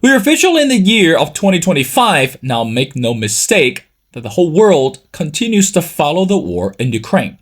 We're officially in the year of 2025. Now make no mistake that the whole world continues to follow the war in Ukraine.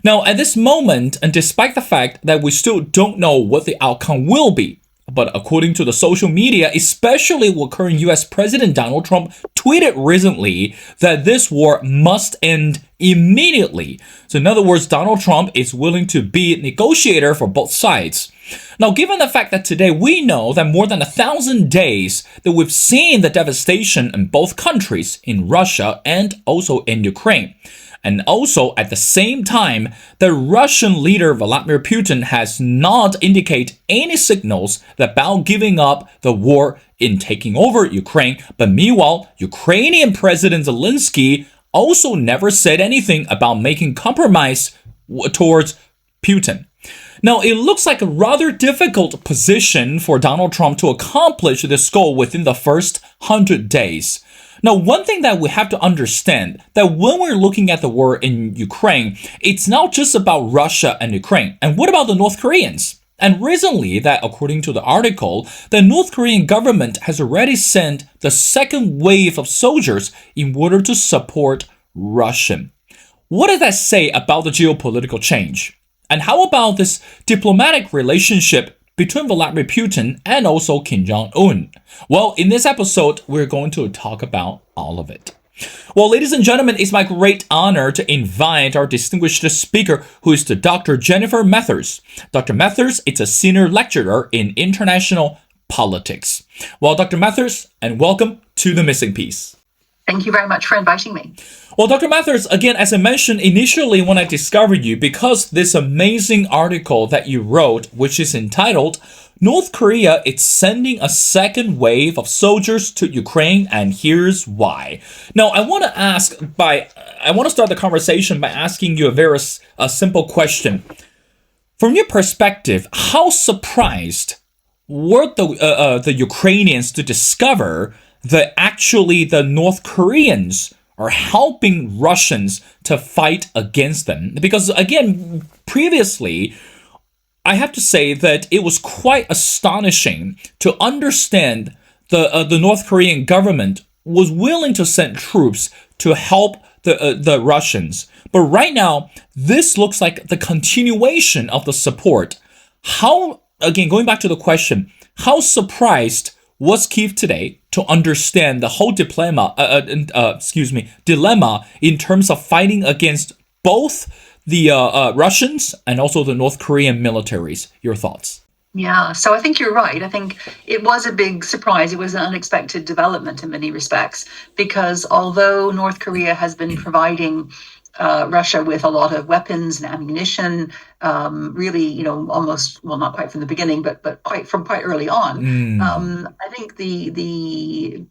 Now, at this moment, and despite the fact that we still don't know what the outcome will be, but according to the social media, especially what current US President Donald Trump tweeted recently that this war must end immediately. So in other words, Donald Trump is willing to be a negotiator for both sides. Now, given the fact that today we know that more than 1,000 days that we've seen the devastation in both countries, in Russia and also in Ukraine, and also at the same time, the Russian leader Vladimir Putin has not indicated any signals about giving up the war in taking over Ukraine. But meanwhile, Ukrainian President Zelenskyy also never said anything about making compromise towards Putin. Now, it looks like a rather difficult position for Donald Trump to accomplish this goal within the first 100 days. Now, one thing that we have to understand that when we're looking at the war in Ukraine, it's not just about Russia and Ukraine. And what about the North Koreans? And recently, that according to the article, the North Korean government has already sent the second wave of soldiers in order to support Russia. What does that say about the geopolitical change? And how about this diplomatic relationship between Vladimir Putin and also Kim Jong-un? Well, in this episode, we're going to talk about all of it. Well, ladies and gentlemen, it's my great honor to invite our distinguished speaker, who is the Dr. Jennifer Mathers. Dr. Mathers is a senior lecturer in international politics. Well, Dr. Mathers, and welcome to The Missing Piece. Thank you very much for inviting me. Well, Dr. Mathers, again, as I mentioned initially when I discovered you, because this amazing article that you wrote, which is entitled, North Korea is sending a second wave of soldiers to Ukraine, and here's why. Now, I want to start the conversation by asking you a simple question. From your perspective, how surprised were the Ukrainians to discover that actually the North Koreans are helping Russians to fight against them? Because again, previously, I have to say that it was quite astonishing to understand the North Korean government was willing to send troops to help the Russians. But right now, this looks like the continuation of the support. How, again, going back to the question, how surprised was Kyiv today to understand the whole dilemma in terms of fighting against both the Russians and also the North Korean militaries? Your thoughts? Yeah, so I think you're right. I think it was a big surprise. It was an unexpected development in many respects, because although North Korea has been providing Russia with a lot of weapons and ammunition, really, almost, well, not quite from the beginning, but quite early on. I think the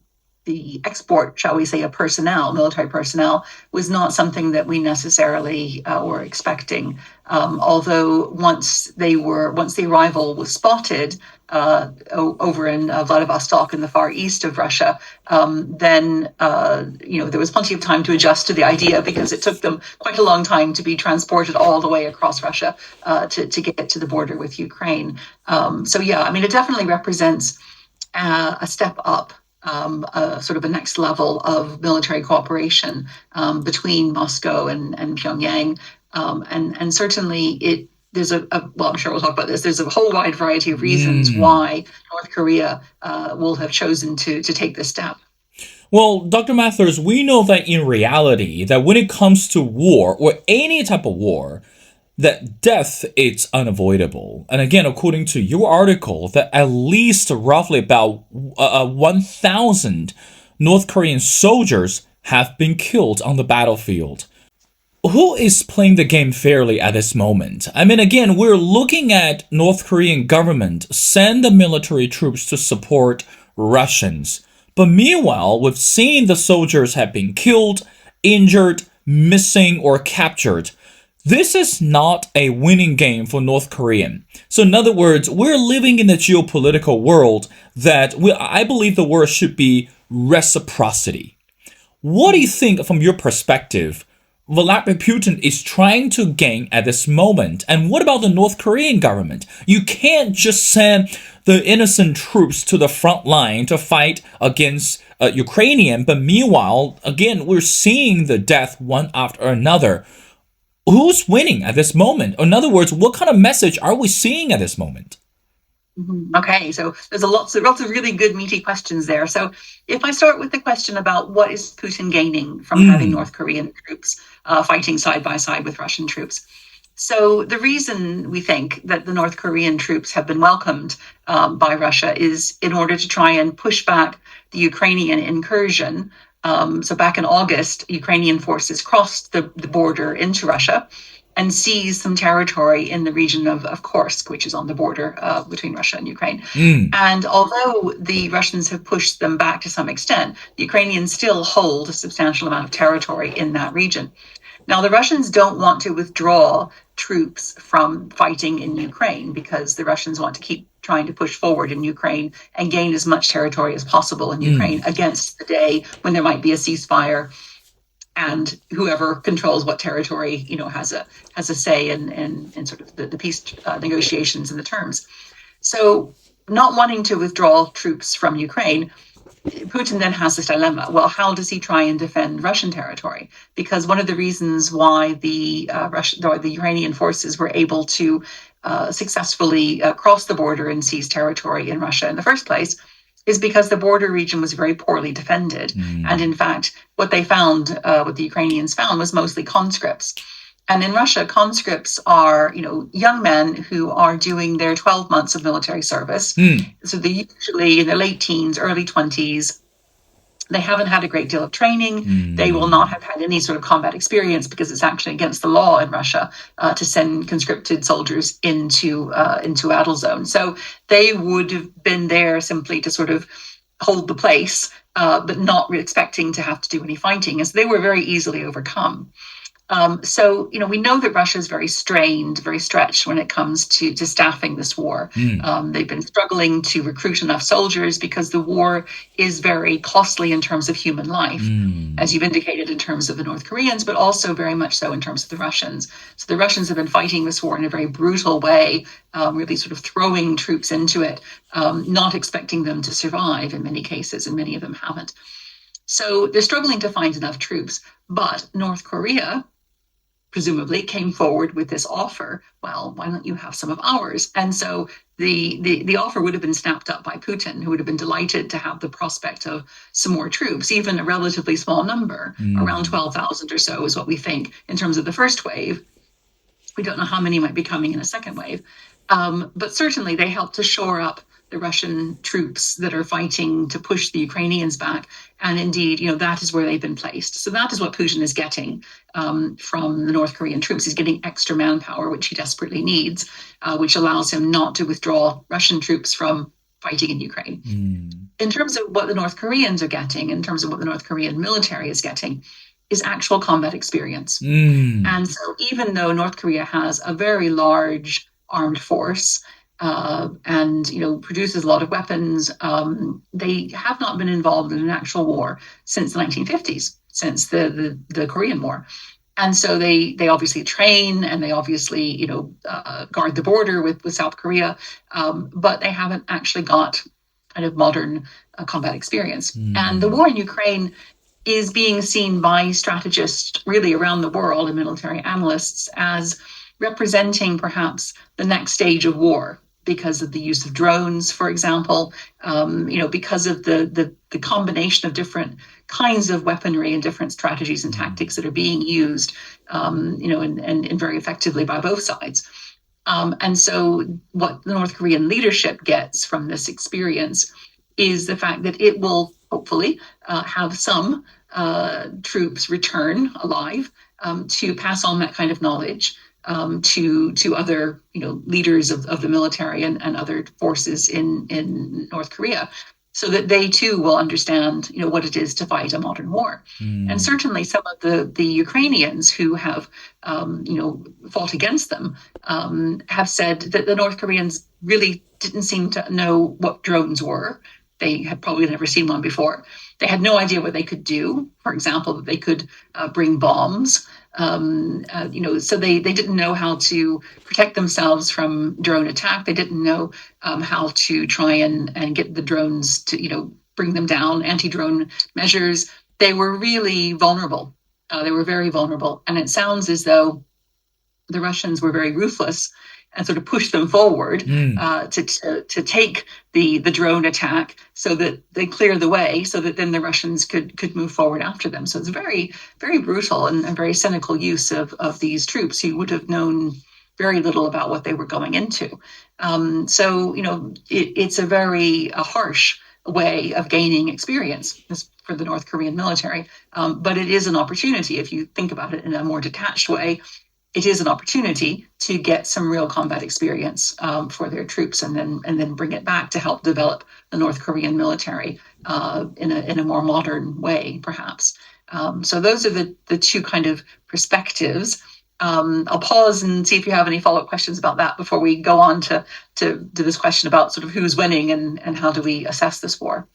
export, shall we say, of military personnel, was not something that we necessarily were expecting. Although once the arrival was spotted over in Vladivostok in the far east of Russia, then there was plenty of time to adjust to the idea, because it took them quite a long time to be transported all the way across Russia to get to the border with Ukraine. It definitely represents a step up. Sort of a next level of military cooperation between Moscow and Pyongyang, and certainly there's I'm sure we'll talk about this. There's a whole wide variety of reasons why North Korea will have chosen to take this step. Well, Dr. Mathers, we know that in reality, that when it comes to war or any type of war, that death is unavoidable. And again, according to your article, that at least roughly about 1,000 North Korean soldiers have been killed on the battlefield. Who is playing the game fairly at this moment? I mean, again, we're looking at North Korean government send the military troops to support Russians. But meanwhile, we've seen the soldiers have been killed, injured, missing, or captured. This is not a winning game for North Korean. So in other words, we're living in a geopolitical world that I believe the word should be reciprocity. What do you think from your perspective Vladimir Putin is trying to gain at this moment? And what about the North Korean government? You can't just send the innocent troops to the front line to fight against Ukrainian, but meanwhile, again, we're seeing the death one after another. Who's winning at this moment? In other words, what kind of message are we seeing at this moment? Okay, so there's lots of really good meaty questions there. So if I start with the question about what is Putin gaining from having North Korean troops fighting side by side with Russian troops. So the reason we think that the North Korean troops have been welcomed by Russia is in order to try and push back the Ukrainian incursion. So back in August, Ukrainian forces crossed the border into Russia and seized some territory in the region of Kursk, which is on the border between Russia and Ukraine. And although the Russians have pushed them back to some extent, the Ukrainians still hold a substantial amount of territory in that region. Now, the Russians don't want to withdraw troops from fighting in Ukraine because the Russians want to keep trying to push forward in Ukraine and gain as much territory as possible in Ukraine against the day when there might be a ceasefire and whoever controls what territory, has a say in sort of the peace negotiations and the terms. So, not wanting to withdraw troops from Ukraine, Putin then has this dilemma. Well, how does he try and defend Russian territory? Because one of the reasons why the Ukrainian forces were able to successfully cross the border and seize territory in Russia in the first place is because the border region was very poorly defended. And in fact, what they found, what the Ukrainians found, was mostly conscripts. And in Russia, conscripts are, young men who are doing their 12 months of military service. So they're usually in their late teens, early 20s. They haven't had a great deal of training. They will not have had any sort of combat experience because it's actually against the law in Russia to send conscripted soldiers into battle zone. So they would have been there simply to sort of hold the place, but not really expecting to have to do any fighting. And so they were very easily overcome. So, we know that Russia is very strained, very stretched when it comes to staffing this war. They've been struggling to recruit enough soldiers because the war is very costly in terms of human life, as you've indicated in terms of the North Koreans, but also very much so in terms of the Russians. So the Russians have been fighting this war in a very brutal way, really sort of throwing troops into it, not expecting them to survive in many cases, and many of them haven't. So they're struggling to find enough troops, but North Korea presumably came forward with this offer. Well, why don't you have some of ours? And so the offer would have been snapped up by Putin, who would have been delighted to have the prospect of some more troops, even a relatively small number, around 12,000 or so is what we think in terms of the first wave. We don't know how many might be coming in a second wave. But certainly they helped to shore up the Russian troops that are fighting to push the Ukrainians back. And indeed, that is where they've been placed. So that is what Putin is getting from the North Korean troops. He's getting extra manpower, which he desperately needs, which allows him not to withdraw Russian troops from fighting in Ukraine. In terms of what the North Koreans are getting, in terms of what the North Korean military is getting, is actual combat experience. And so even though North Korea has a very large armed force, and produces a lot of weapons, they have not been involved in an actual war since the 1950s, since the Korean War. And so they obviously train and they obviously guard the border with South Korea, but they haven't actually got kind of modern combat experience. And the war in Ukraine is being seen by strategists really around the world and military analysts as representing perhaps the next stage of war, because of the use of drones, for example, because of the combination of different kinds of weaponry and different strategies and tactics that are being used, and very effectively by both sides. And so what the North Korean leadership gets from this experience is the fact that it will hopefully have some troops return alive to pass on that kind of knowledge to other leaders of the military and other forces in North Korea, so that they too will understand what it is to fight a modern war. And certainly some of the Ukrainians who have fought against them have said that the North Koreans really didn't seem to know what drones were. They had probably never seen one before. They had no idea what they could do. For example, that they could bring bombs. So they didn't know how to protect themselves from drone attack. They didn't know how to try and get the drones to, bring them down, anti-drone measures. They were really vulnerable. They were very vulnerable. And it sounds as though the Russians were very ruthless and sort of pushed them forward to take the drone attack so that they clear the way, so that then the Russians could move forward after them. So it's a very, very brutal and very cynical use of these troops who would have known very little about what they were going into. It's a very harsh way of gaining experience for the North Korean military. But it is an opportunity, if you think about it in a more detached way. It is an opportunity to get some real combat experience for their troops, and then bring it back to help develop the North Korean military in a more modern way, perhaps. So those are the two kind of perspectives. I'll pause and see if you have any follow-up questions about that before we go on to this question about sort of who's winning and how do we assess this war.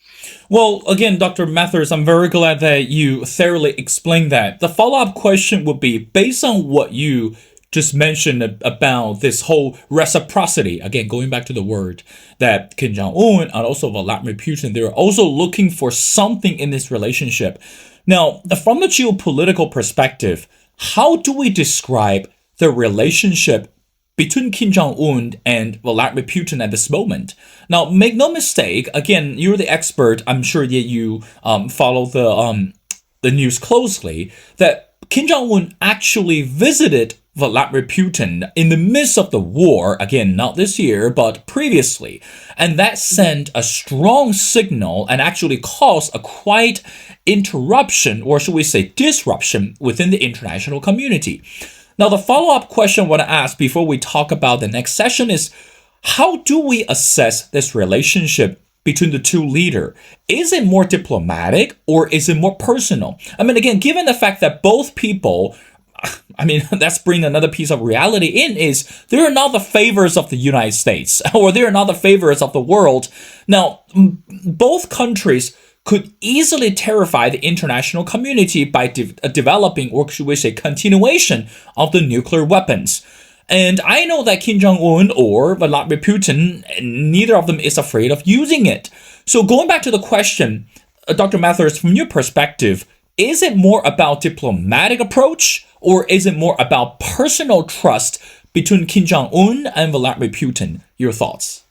Well, again, Dr. Mathers, I'm very glad that you thoroughly explained that. The follow-up question would be, based on what you just mentioned about this whole reciprocity, again, going back to the word, that Kim Jong-un and also Vladimir Putin, they're also looking for something in this relationship. Now, from the geopolitical perspective, how do we describe the relationship between Kim Jong-un and Vladimir Putin at this moment? Now, make no mistake, again, you're the expert. I'm sure that you follow the news closely, that Kim Jong-un actually visited Vladimir Putin in the midst of the war, again, not this year, but previously. And that sent a strong signal and actually caused a quite interruption, or should we say disruption, within the international community. Now, the follow-up question I want to ask before we talk about the next session is, how do we assess this relationship between the two leaders? Is it more diplomatic or is it more personal? I mean, again, given the fact that both people, let's bring another piece of reality in, is they're not the favorites of the United States, or they're not the favorites of the world. Now, both countries could easily terrify the international community by developing, or should we say, continuation of the nuclear weapons. And I know that Kim Jong-un or Vladimir Putin, neither of them is afraid of using it. So going back to the question, Dr. Mathers, from your perspective, is it more about diplomatic approach, or is it more about personal trust between Kim Jong-un and Vladimir Putin? Your thoughts?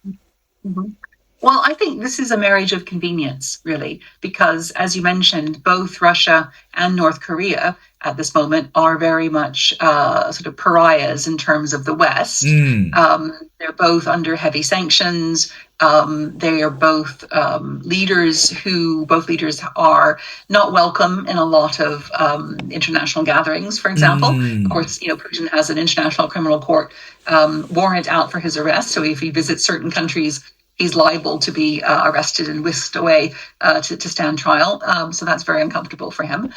Mm-hmm. Well, I think this is a marriage of convenience, really, because, as you mentioned, both Russia and North Korea at this moment are very much sort of pariahs in terms of the West. They're both under heavy sanctions. They are both leaders are not welcome in a lot of international gatherings, for example. Of course, Putin has an international criminal court warrant out for his arrest. So if he visits certain countries, he's liable to be arrested and whisked away to stand trial. So that's very uncomfortable for him.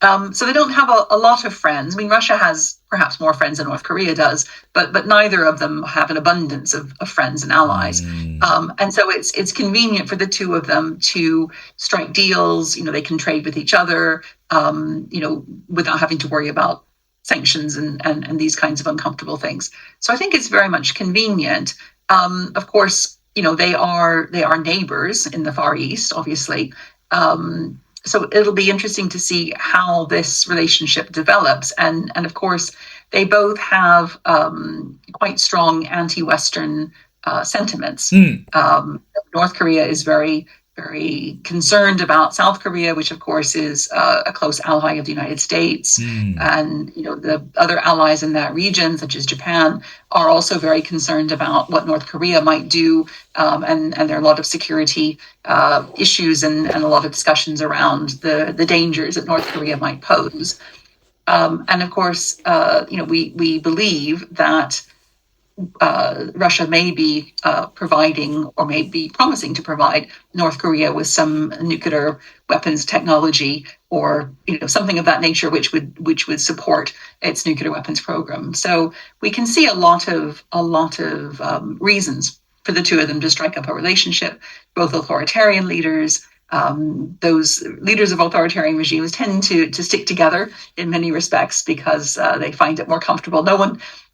So they don't have a lot of friends. I mean, Russia has perhaps more friends than North Korea does, but neither of them have an abundance of friends and allies. And so it's convenient for the two of them to strike deals. They can trade with each other, without having to worry about sanctions and these kinds of uncomfortable things. So I think it's very much convenient. Of course, they are neighbors in the Far East, obviously. So it'll be interesting to see how this relationship develops. And of course, they both have quite strong anti-Western sentiments. North Korea is very, very concerned about South Korea, which of course is a close ally of the United States. And the other allies in that region, such as Japan, are also very concerned about what North Korea might do. And there are a lot of security issues and a lot of discussions around the dangers that North Korea might pose. And of course, we believe that Russia may be providing, or may be promising to provide, North Korea with some nuclear weapons technology, or something of that nature, which would support its nuclear weapons program. So we can see a lot of reasons for the two of them to strike up a relationship. Both authoritarian leaders, Those leaders of authoritarian regimes tend to stick together in many respects because they find it more comfortable.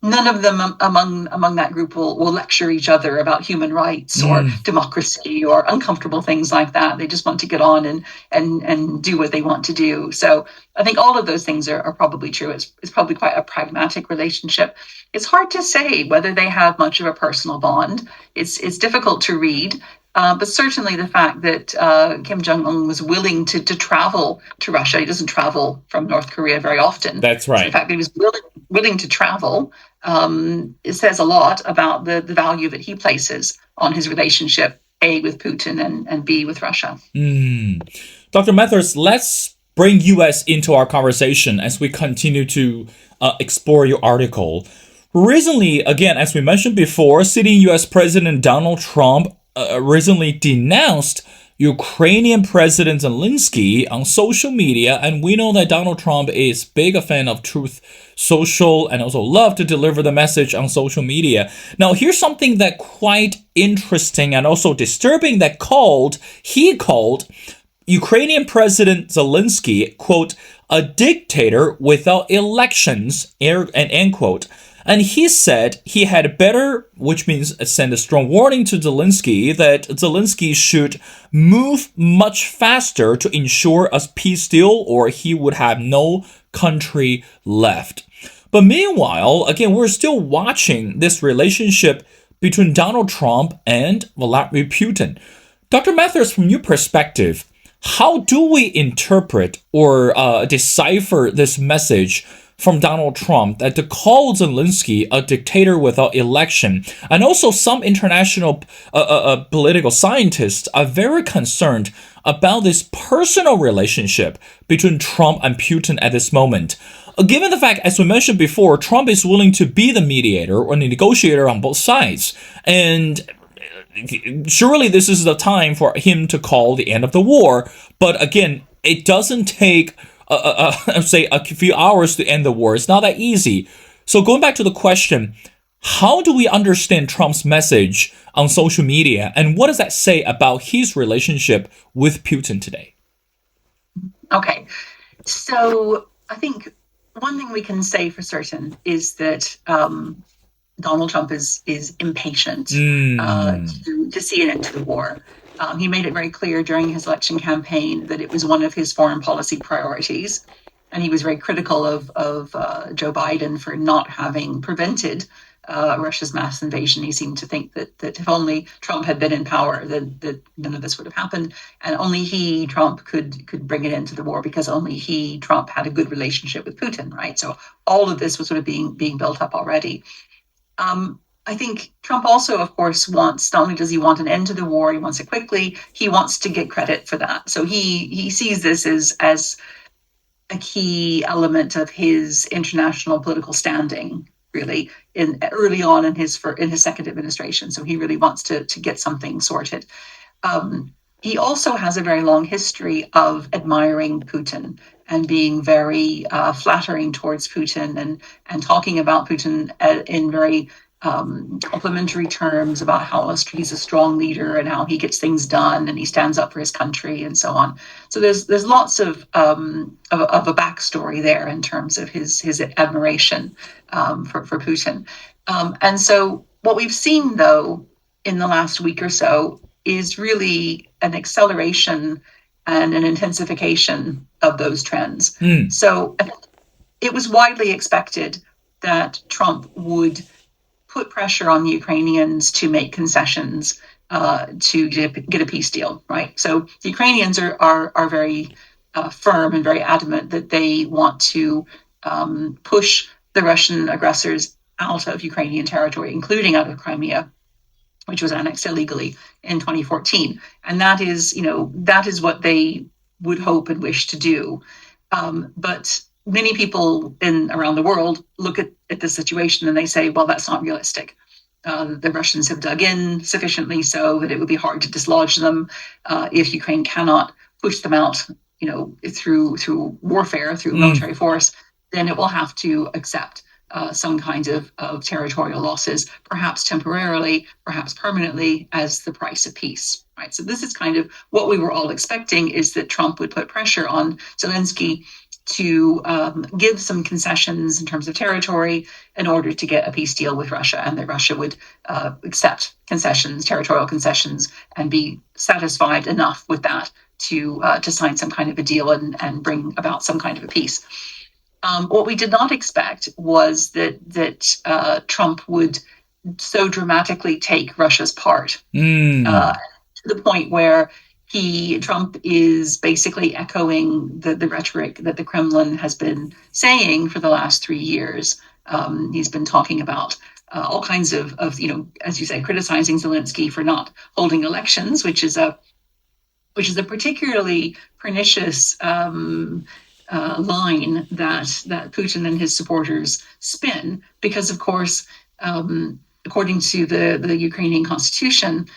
None of them among that group will lecture each other about human rights or democracy or uncomfortable things like that. They just want to get on and do what they want to do. So I think all of those things are probably true. It's probably quite a pragmatic relationship. It's hard to say whether they have much of a personal bond. It's difficult to read. But certainly the fact that Kim Jong-un was willing to travel to Russia, he doesn't travel from North Korea very often. That's So the right. fact that he was willing to travel, it says a lot about the value that he places on his relationship, A, with Putin and B, with Russia. Dr. Mathers, let's bring US into our conversation as we continue to explore your article. Recently, again, as we mentioned before, sitting US President Donald Trump recently denounced Ukrainian President Zelenskyy on social media, and we know that Donald Trump is big a fan of Truth Social and also love to deliver the message on social media. Now, here's something that quite interesting and also disturbing that he called Ukrainian President Zelenskyy, quote, a dictator without elections, end quote. And he said he had better, which means send a strong warning to Zelenskyy that Zelenskyy should move much faster to ensure a peace deal or he would have no country left. But meanwhile, again, we're still watching this relationship between Donald Trump and Vladimir Putin. Dr. Mathers, from your perspective, how do we interpret or decipher this message from Donald Trump that to call Zelenskyy a dictator without election? And also some international political scientists are very concerned about this personal relationship between Trump and Putin at this moment. Given the fact, as we mentioned before, Trump is willing to be the mediator or the negotiator on both sides. And surely this is the time for him to call the end of the war. But again, it doesn't take say a few hours to end the war. It's not that easy. So going back to the question, how do we understand Trump's message on social media, and what does that say about his relationship with Putin today? Okay, so I think one thing we can say for certain is that Donald Trump is impatient to see an end to the war. He made it very clear during his election campaign that it was one of his foreign policy priorities. And he was very critical of Joe Biden for not having prevented Russia's mass invasion. He seemed to think that if only Trump had been in power, that none of this would have happened. And only Trump, could bring an end to the war because only Trump, had a good relationship with Putin, right? So all of this was sort of being built up already. I think Trump also, of course, wants, not only does he want an end to the war, he wants it quickly, he wants to get credit for that. So he sees this as a key element of his international political standing, really, early on in his second administration. So he really wants to get something sorted. He also has a very long history of admiring Putin and being very flattering towards Putin and talking about Putin in very complimentary terms about how he's a strong leader and how he gets things done and he stands up for his country and so on. So there's lots of a backstory there in terms of his admiration for Putin. And so what we've seen, though, in the last week or so is really an acceleration and an intensification of those trends. So it was widely expected that Trump would put pressure on the Ukrainians to make concessions to get a peace deal, right? So the Ukrainians are very firm and very adamant that they want to push the Russian aggressors out of Ukrainian territory, including out of Crimea, which was annexed illegally in 2014. And that is what they would hope and wish to do. But many people around the world look at the situation and they say, well, that's not realistic. The Russians have dug in sufficiently so that it would be hard to dislodge them if Ukraine cannot push them out, through warfare, through military force. Then it will have to accept some kinds of territorial losses, perhaps temporarily, perhaps permanently, as the price of peace. right? So this is kind of what we were all expecting, is that Trump would put pressure on Zelenskyy to give some concessions in terms of territory in order to get a peace deal with Russia, and that Russia would accept concessions, territorial concessions, and be satisfied enough with that to sign some kind of a deal and bring about some kind of a peace. What we did not expect was that Trump would so dramatically take Russia's part to the point where Trump is basically echoing the rhetoric that the Kremlin has been saying for the last 3 years. He's been talking about all kinds of, as you say, criticizing Zelenskyy for not holding elections, which is a particularly pernicious line that Putin and his supporters spin, because, of course, according to the Ukrainian constitution,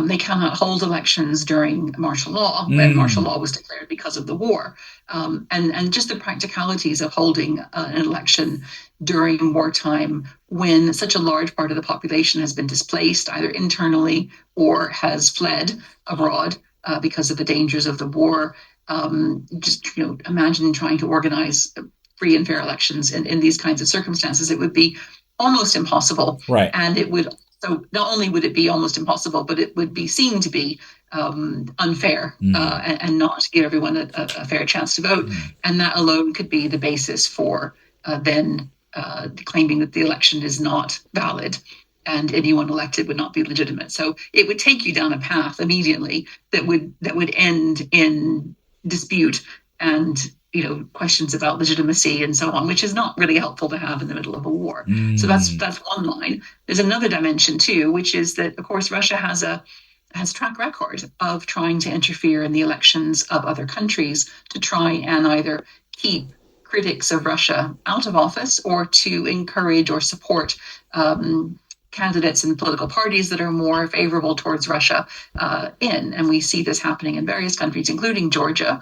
they cannot hold elections during martial law, when martial law was declared because of the war. And just the practicalities of holding an election during wartime when such a large part of the population has been displaced, either internally or has fled abroad because of the dangers of the war. Imagine trying to organize free and fair elections in these kinds of circumstances. It would be almost impossible. Right. And it would, so not only would it be almost impossible, but it would be seen to be unfair and not give everyone a fair chance to vote. And that alone could be the basis for then claiming that the election is not valid and anyone elected would not be legitimate. So it would take you down a path immediately that would end in dispute and questions about legitimacy and so on, which is not really helpful to have in the middle of a war. So that's one line. There's another dimension too, which is that, of course, Russia has track record of trying to interfere in the elections of other countries to try and either keep critics of Russia out of office or to encourage or support candidates and political parties that are more favorable towards Russia and we see this happening in various countries, including Georgia,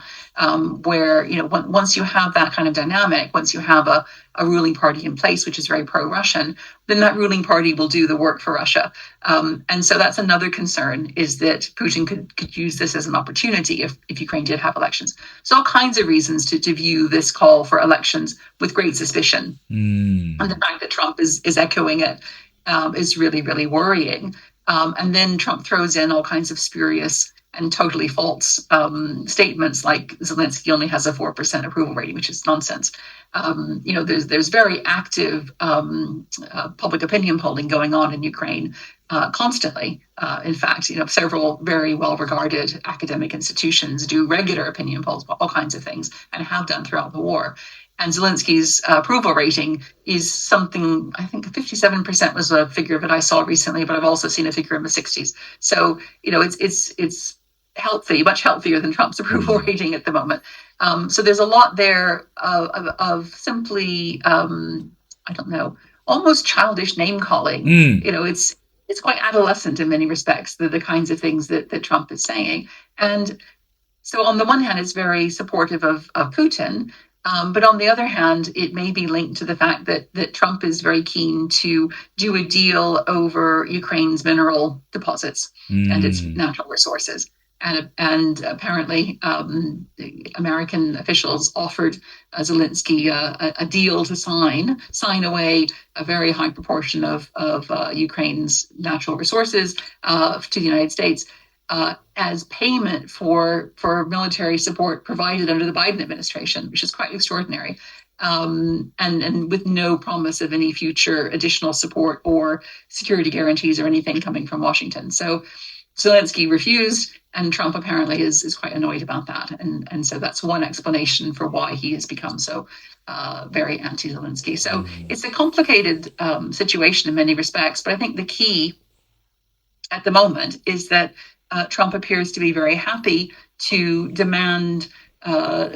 where once you have that kind of dynamic, once you have a ruling party in place which is very pro-Russian, then that ruling party will do the work for Russia. And so that's another concern, is that Putin could use this as an opportunity if Ukraine did have elections. So all kinds of reasons to view this call for elections with great suspicion. And the fact that Trump is echoing it is really, really worrying. And then Trump throws in all kinds of spurious and totally false statements, like Zelenskyy only has a 4% approval rating, which is nonsense. There's very active public opinion polling going on in Ukraine constantly. In fact, several very well-regarded academic institutions do regular opinion polls about all kinds of things and have done throughout the war. And Zelenskyy's approval rating is something, I think 57% was a figure that I saw recently, but I've also seen a figure in the 60s. So, it's healthy, much healthier than Trump's approval rating at the moment. So there's a lot there of simply, almost childish name calling. It's quite adolescent in many respects, the kinds of things that Trump is saying. And so on the one hand, it's very supportive of Putin. But on the other hand, it may be linked to the fact that Trump is very keen to do a deal over Ukraine's mineral deposits and its natural resources. And apparently, American officials offered Zelenskyy a deal to sign away a very high proportion of Ukraine's natural resources to the United States as payment for military support provided under the Biden administration, which is quite extraordinary, and with no promise of any future additional support or security guarantees or anything coming from Washington. So Zelenskyy refused, and Trump apparently is quite annoyed about that. And so that's one explanation for why he has become so very anti-Zelenskyy. So it's a complicated situation in many respects, but I think the key at the moment is that Trump appears to be very happy to demand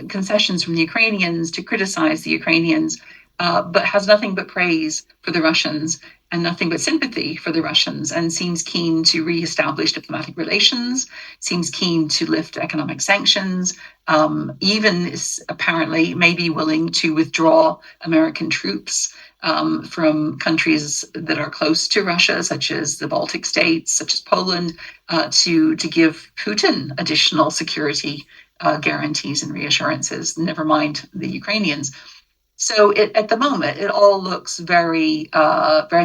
concessions from the Ukrainians, to criticize the Ukrainians, but has nothing but praise for the Russians and nothing but sympathy for the Russians, and seems keen to reestablish diplomatic relations, seems keen to lift economic sanctions, even is apparently may be willing to withdraw American troops from countries that are close to Russia, such as the Baltic states, such as Poland, to give Putin additional security guarantees and reassurances, never mind the Ukrainians. So at the moment, it all looks very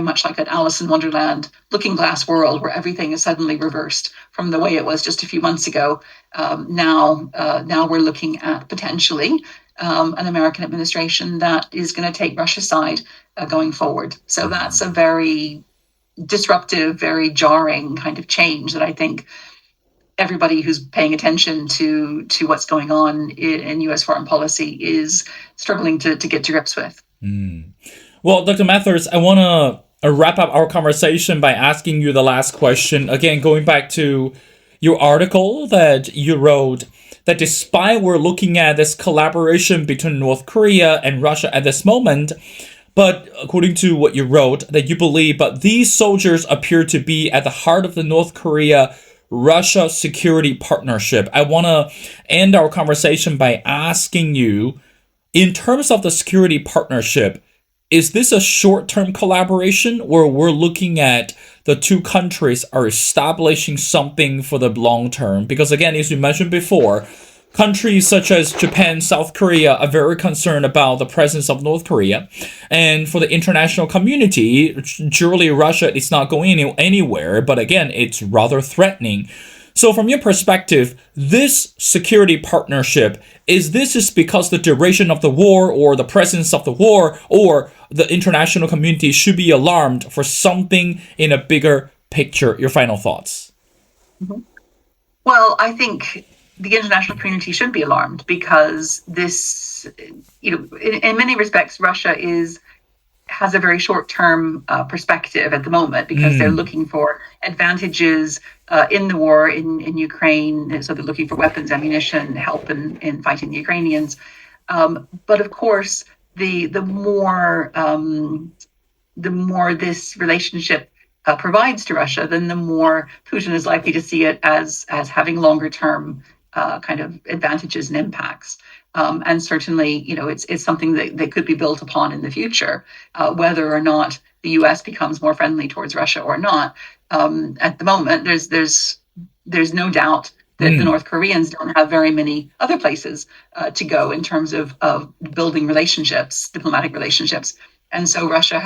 much like an Alice in Wonderland looking glass world where everything is suddenly reversed from the way it was just a few months ago. Now we're looking at potentially an American administration that is going to take Russia's side going forward. So that's a very disruptive, very jarring kind of change that I think everybody who's paying attention to what's going on in U.S. foreign policy is struggling to get to grips with. Well, Dr. Mathers, I want to wrap up our conversation by asking you the last question. Again, going back to your article that you wrote, that despite we're looking at this collaboration between North Korea and Russia at this moment, but according to what you wrote, that you believe, but these soldiers appear to be at the heart of the North Korea-Russia security partnership. I want to end our conversation by asking you, in terms of the security partnership, is this a short-term collaboration where we're looking at the two countries are establishing something for the long term? Because again, as you mentioned before, countries such as Japan, South Korea are very concerned about the presence of North Korea. And for the international community, surely Russia is not going anywhere, but again, it's rather threatening. So from your perspective, this security partnership, is this just because the duration of the war or the presence of the war, or the international community should be alarmed for something in a bigger picture? Your final thoughts. Mm-hmm. Well, I think the international community should be alarmed because this, in many respects, Russia has a very short-term perspective at the moment because they're looking for advantages in the war in Ukraine. So they're looking for weapons, ammunition, help in fighting the Ukrainians. But of course, the more this relationship provides to Russia, then the more Putin is likely to see it as having longer-term kind of advantages and impacts. And certainly, it's something that could be built upon in the future, whether or not the U.S. becomes more friendly towards Russia or not. At the moment, there's no doubt that the North Koreans don't have very many other places to go in terms of building relationships, diplomatic relationships. And so Russia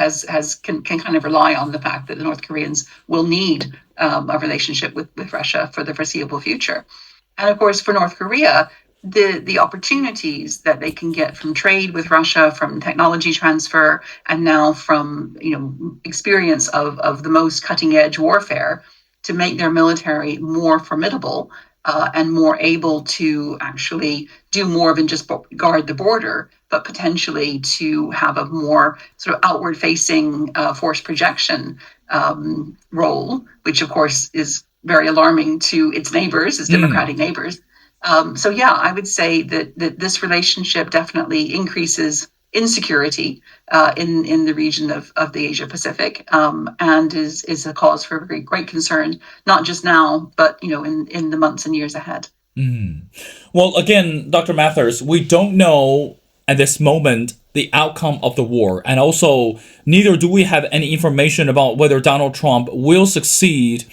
can kind of rely on the fact that the North Koreans will need a relationship with Russia for the foreseeable future. And of course, for North Korea, the opportunities that they can get from trade with Russia, from technology transfer, and now from experience of the most cutting edge warfare to make their military more formidable and more able to actually do more than just guard the border, but potentially to have a more sort of outward facing force projection role, which of course is very alarming to its neighbors, its democratic neighbors. So yeah, I would say that this relationship definitely increases insecurity in the region of the Asia Pacific, and is a cause for great concern, not just now, but in the months and years ahead. Well, again, Dr. Mathers, we don't know at this moment the outcome of the war, and also neither do we have any information about whether Donald Trump will succeed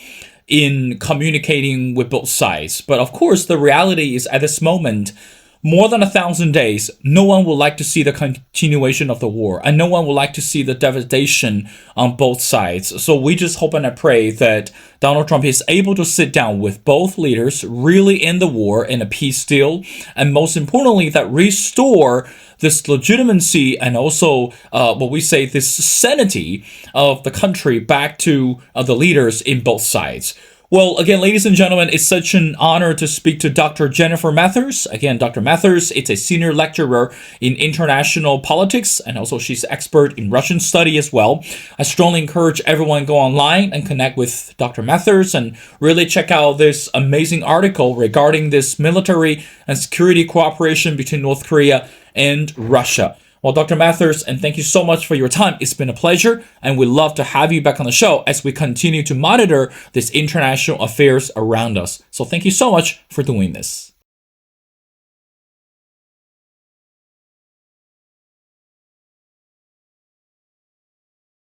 in communicating with both sides. But of course, the reality is at this moment, more than 1,000 days, no one would like to see the continuation of the war, and no one would like to see the devastation on both sides. So we just hope and I pray that Donald Trump is able to sit down with both leaders, really end the war in a peace deal, and most importantly, that restore this legitimacy and also what we say this sanity of the country back to the leaders in both sides. Well, again, ladies and gentlemen, it's such an honor to speak to Dr. Jennifer Mathers. Again, Dr. Mathers is a senior lecturer in international politics, and also she's an expert in Russian study as well. I strongly encourage everyone to go online and connect with Dr. Mathers and really check out this amazing article regarding this military and security cooperation between North Korea and Russia. Well, Dr. Mathers, and thank you so much for your time. It's been a pleasure, and we'd love to have you back on the show as we continue to monitor this international affairs around us. So thank you so much for doing this.